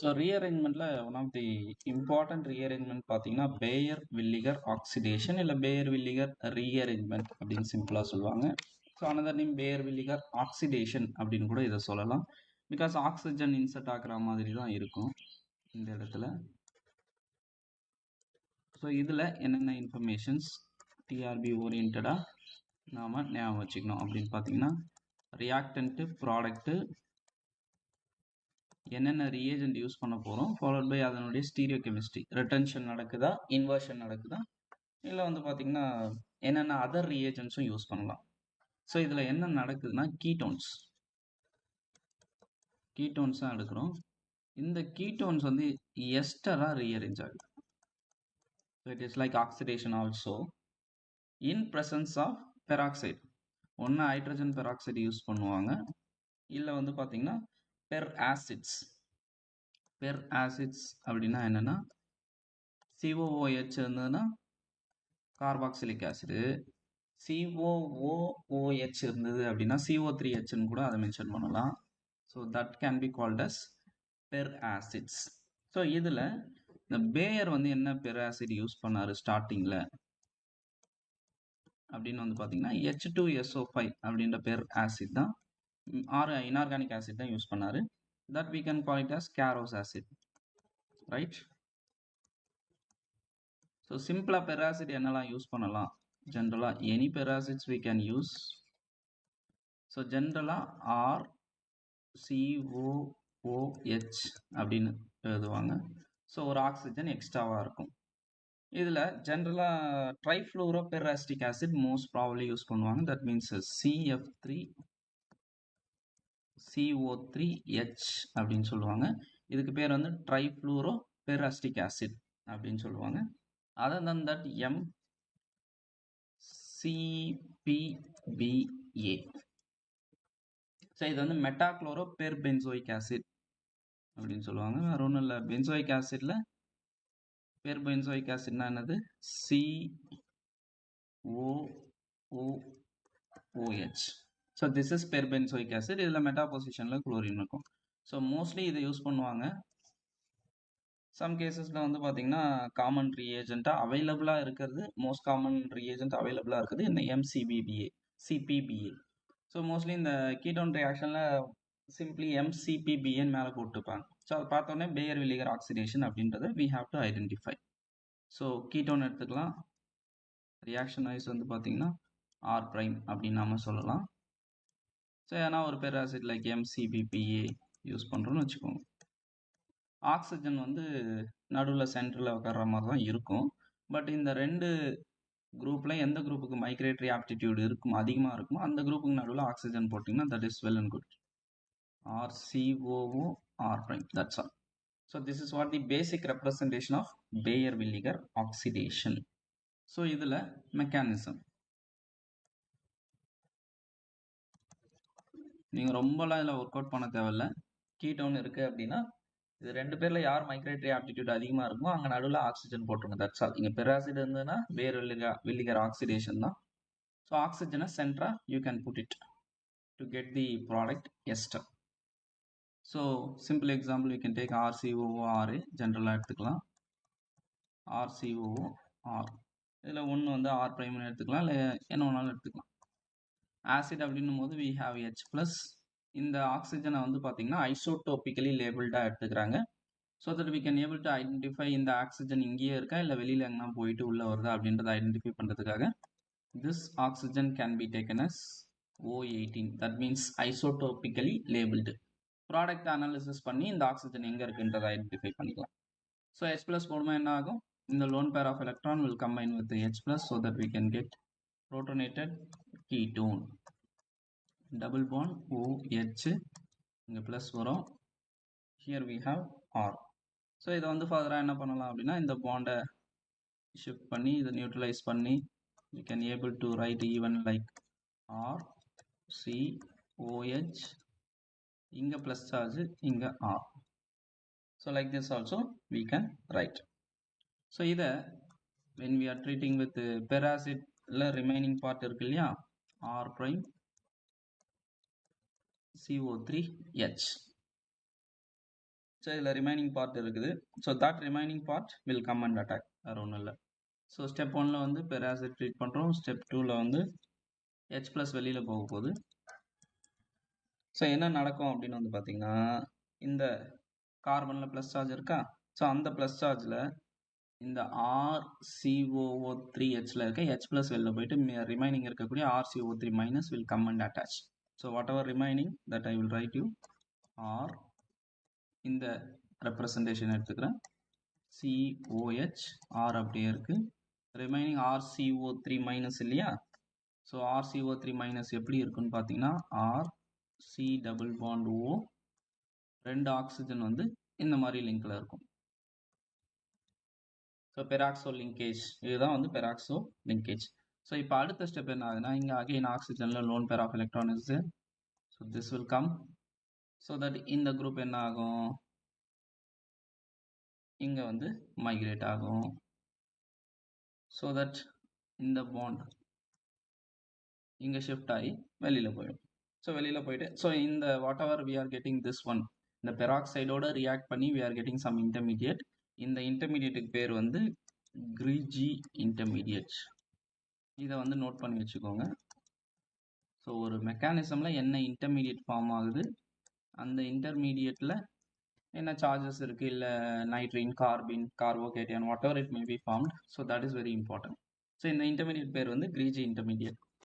So ரீஅரேஞ்ச்மெண்ட்ல one of the important rearrangement பார்த்தீங்கன்னா Baeyer வில்லிகர் oxidation இல்லை பேயர் வில்லிகர் ரீஅரேஞ்ச்மெண்ட் அப்படின்னு சிம்பிளாக சொல்லுவாங்க. ஸோ அனதர் நேம் பேயர் வில்லிகர் ஆக்சிடேஷன் அப்படின்னு கூட இதை சொல்லலாம். பிகாஸ் ஆக்சிஜன் இன்சர்ட் ஆகிற மாதிரி தான் இருக்கும் இந்த இடத்துல. ஸோ இதில் என்னென்ன இன்ஃபர்மேஷன்ஸ் டிஆர்பி ஓரியன்டாக நாம் ஞாபகம் வச்சுக்கணும் அப்படின்னு பார்த்தீங்கன்னா ரியாக்டன்ட்டு ப்ராடக்ட்டு என்னென்ன ரியேஜென்ட் யூஸ் பண்ண போகிறோம், ஃபாலோட் பை அதனுடைய ஸ்டீரியோ கெமிஸ்ட்ரி, ரிட்டன்ஷன் நடக்குதா இன்வர்ஷன் நடக்குதா இல்லை வந்து பார்த்திங்கன்னா என்னென்ன அதர் ரியேஜென்ட்ஸும் யூஸ் பண்ணலாம். ஸோ இதில் என்ன நடக்குதுன்னா கீட்டோன்ஸ் தான் எடுக்கிறோம். இந்த கீட்டோன்ஸ் வந்து எஸ்டராக ரீஅரேஞ்ச் ஆகுது. It is like oxidation also in presence of peroxide. ஒன்று ஹைட்ரஜன் பெராக்சைடு யூஸ் பண்ணுவாங்க, இல்லை வந்து பார்த்திங்கன்னா பெர் ஆசிட்ஸ் அப்படின்னா என்னென்னா COOH இருந்ததுன்னா கார்பாக்சிலிக் ஆசிடு, COOOH இருந்தது அப்படின்னா CO3Hன்னு கூட அதை மென்ஷன் பண்ணலாம். So that can be called as per acids. So இதில் இந்த பேயர் வந்து என்ன பெர் ஆசிட் யூஸ் பண்ணார் ஸ்டார்டிங்கில் அப்படின்னு வந்து பார்த்தீங்கன்னா H2SO5 அப்படின்ற பெர் ஆசிட் தான், இன்ஆர்கானிக் ஆசிட் தான் யூஸ் பண்ணார். That we can call it as Garros acid, right? So சிம்பிளாக பெர் ஆசிட் என்னெல்லாம் யூஸ் பண்ணலாம்? ஜென்ரலாக any per acids we can use. So ஜென்ரலாக RCOOH அப்படின்னு எழுதுவாங்க. ஸோ ஒரு ஆக்சிஜன் எக்ஸ்ட்ராவாக இருக்கும். இதில் ஜென்ரலாக ட்ரைஃப்ளூரோ பெராசிட்டிக் ஆசிட் மோஸ்ட் ப்ராபப்லி யூஸ் பண்ணுவாங்க. தட் மீன்ஸ் CF3CO3H அப்படின்னு சொல்லுவாங்க. இதுக்கு பேர் வந்து ட்ரைஃப்ளூரோ பெராசிட்டிக் ஆசிட் அப்படின்னு சொல்லுவாங்க. Other than that MCPBA. So இது வந்து மெட்டாக்ளோரோ பெர் பென்சோயிக் ஆசிட் அப்படின்னு சொல்லுவாங்க. வேறு ஒன்றும் இல்லை, பென்சோயிக் ஆசிட்ல பெர் பென்சோயிக் ஆசிட்னா என்னது? COOOH. So this is per benzoic acid. இதில் மெட்டா பொசிஷனில் குளோரின் இருக்கும். ஸோ மோஸ்ட்லி இதை யூஸ் பண்ணுவாங்க. சம் கேசஸில் வந்து பார்த்தீங்கன்னா காமன் ரீஏஜெண்ட்டாக அவைலபிளாக இருக்கிறது, மோஸ்ட் காமன் ரீஏஜெண்ட் அவைலபிளாக இருக்குது இந்த CPBA. ஸோ மோஸ்ட்லி இந்த கீட்டோன் ரியாக்ஷனில் சிம்பிளி MCPBAன்னு மேலே போட்டுப்பாங்க. ஸோ அதை பார்த்தோன்னே பேயர் வில்லிகர் ஆக்சிடேஷன் அப்படின்றத we have to identify. So ketone எடுத்துக்கலாம். ரியாக்ஷன் வைஸ் வந்து பார்த்தீங்கன்னா R' அப்படின்னு நாம் சொல்லலாம். ஸோ ஏன்னா ஒரு per acid like MCPBA use பண்ணுறோன்னு வச்சுக்கோங்க. ஆக்சிஜன் வந்து நடுவில் சென்டரில் உட்கார்ற மாதிரி தான் இருக்கும். பட் இந்த ரெண்டு குரூப்பில் எந்த குரூப்புக்கு மைக்ரேட்டரி ஆப்டிடியூட் இருக்கும் அதிகமாக இருக்குமோ அந்த குரூப்புக்கு நடுவில் ஆக்சிஜன் போட்டிங்கன்னா that is well and good. RCOO R', that's all. So this is what the basic representation of Baeyer-Villiger oxidation. So இதில் மெக்கானிசம் நீங்கள் ரொம்பலாம் இதில் ஒர்க் அவுட் பண்ண தேவையில்லை. கீட்டோன் இருக்குது அப்படின்னா இது ரெண்டு பேரில் யார் மைக்ரேட்டரி ஆப்டிடியூட் அதிகமாக இருக்குமோ அங்கே நடுவில் ஆக்சிஜன் போட்டுருங்க, தட்ஸ் ஆல். இங்கே பெராசிட் இருந்ததுன்னா Baeyer-Villiger ஆக்சிடேஷன் தான். ஸோ ஆக்சிஜனை சென்டராக you can put it to get the product ester. So simple example you can take RCOORA ஜென்ரலாக எடுத்துக்கலாம். RCOOR இதில் ஒன்று வந்து R' எடுத்துக்கலாம், இல்லை என்ன ஒன்றாலும் எடுத்துக்கலாம். ஆசிட் அப்படின்னும் போது we have H+. இந்த ஆக்சிஜனை வந்து பார்த்தீங்கன்னா ஐசோடோபிக்கலி லேபிள்டாக எடுத்துக்கிறாங்க. So that we can able to identify இந்த ஆக்சிஜன் இங்கேயே இருக்கா இல்லை வெளியில் எங்கன்னா போயிட்டு உள்ளே வருதா அப்படின்றத ஐடென்டிஃபை பண்ணுறதுக்காக this oxygen can be taken as O18. that means isotopically labeled. Product analysis பண்ணி இந்த ஆக்சிஜன் எங்கே இருக்குன்றதை ஐடென்டிஃபை பண்ணிக்கலாம். ஸோ H+ போடுமா என்ன ஆகும்? இந்த lone pair of electron will combine with the H+ so that we can get protonated ketone. Double bond OH இங்கே ப்ளஸ் வரும். Here we have R. So இதை வந்து ஃபர்தராக என்ன பண்ணலாம் அப்படின்னா இந்த பாண்டை ஷிஃப்ட் பண்ணி இதை நியூட்ரலைஸ் பண்ணி you can able to write even like RCOH, இங்கே ப்ளஸ் சார்ஜ் இங்கே R. So like this also we can write. So இதை when we are treating with பெராசிட்ல ரிமைனிங் பார்ட் இருக்கு இல்லையா, R' CO3H. ஸோ இதில் ரிமைனிங் பார்ட் இருக்குது. So that remaining part will come and attack, வேறு ஒன்றும் இல்லை. ஸோ ஸ்டெப் 1ல் வந்து பெர் ஆசிட் ட்ரீட் பண்ணுறோம். ஸ்டெப் 2ல் வந்து H+ வெளியில் போக போகுது. ஸோ என்ன நடக்கும் அப்படின்னு வந்து பார்த்தீங்கன்னா, இந்த கார்பனில் ப்ளஸ் சார்ஜ் இருக்கா? ஸோ அந்த ப்ளஸ் சார்ஜில் இந்த RCOO3Hல இருக்க H+ வெளில போயிட்டு ரிமைனிங் இருக்கக்கூடிய RCOO3- will come and attach. So whatever remaining that I will write you R, இந்த ரெப்ரசன்டேஷன் எடுத்துக்கிறேன், COH R அப்படியே இருக்கு. ரிமைனிங் RCO3- இல்லையா? ஸோ RCO3- எப்படி இருக்குன்னு பார்த்தீங்கன்னா RC+O, 2 ஆக்சிஜன் வந்து இந்த மாதிரி லிங்க்ல இருக்கும். ஸோ பெராக்சோ லிங்கேஜ், இதுதான் வந்து பெராக்சோ லிங்கேஜ். ஸோ இப்போ அடுத்த ஸ்டெப் என்ன ஆகுதுன்னா, இங்கே அகைன் ஆக்சிஜனில் லோன் பேர் ஆஃப் எலக்ட்ரான் இருக்கு. So this will come. So that இந்த குரூப் என்ன ஆகும், இங்கே வந்து மைக்ரேட் ஆகும். ஸோ தட் இந்த பாண்ட் இங்கே ஷிஃப்ட் ஆகி வெளியில் போயிடும். ஸோ வெளியில் போயிட்டு ஸோ இந்த whatever we are getting this one, இந்த பெராக்சைடோட ரியாக்ட் பண்ணி we are getting some intermediate. இந்த இன்டர்மீடியட்டுக்கு பேர் வந்து கிரிஜி இன்டர்மீடியட். இதை வந்து நோட் பண்ணி வச்சுக்கோங்க. ஸோ ஒரு மெக்கானிசமில் என்ன இன்டர்மீடியட் ஃபார்ம் ஆகுது, அந்த இன்டர்மீடியட்டில் என்ன சார்ஜஸ் இருக்குது, இல்லை nitrene, carbene, carbocation, whatever it may be formed. So that is very important. So இந்த இன்டர்மீடியட் பேர் வந்து கிரிஜி இன்டர்மீடியட்.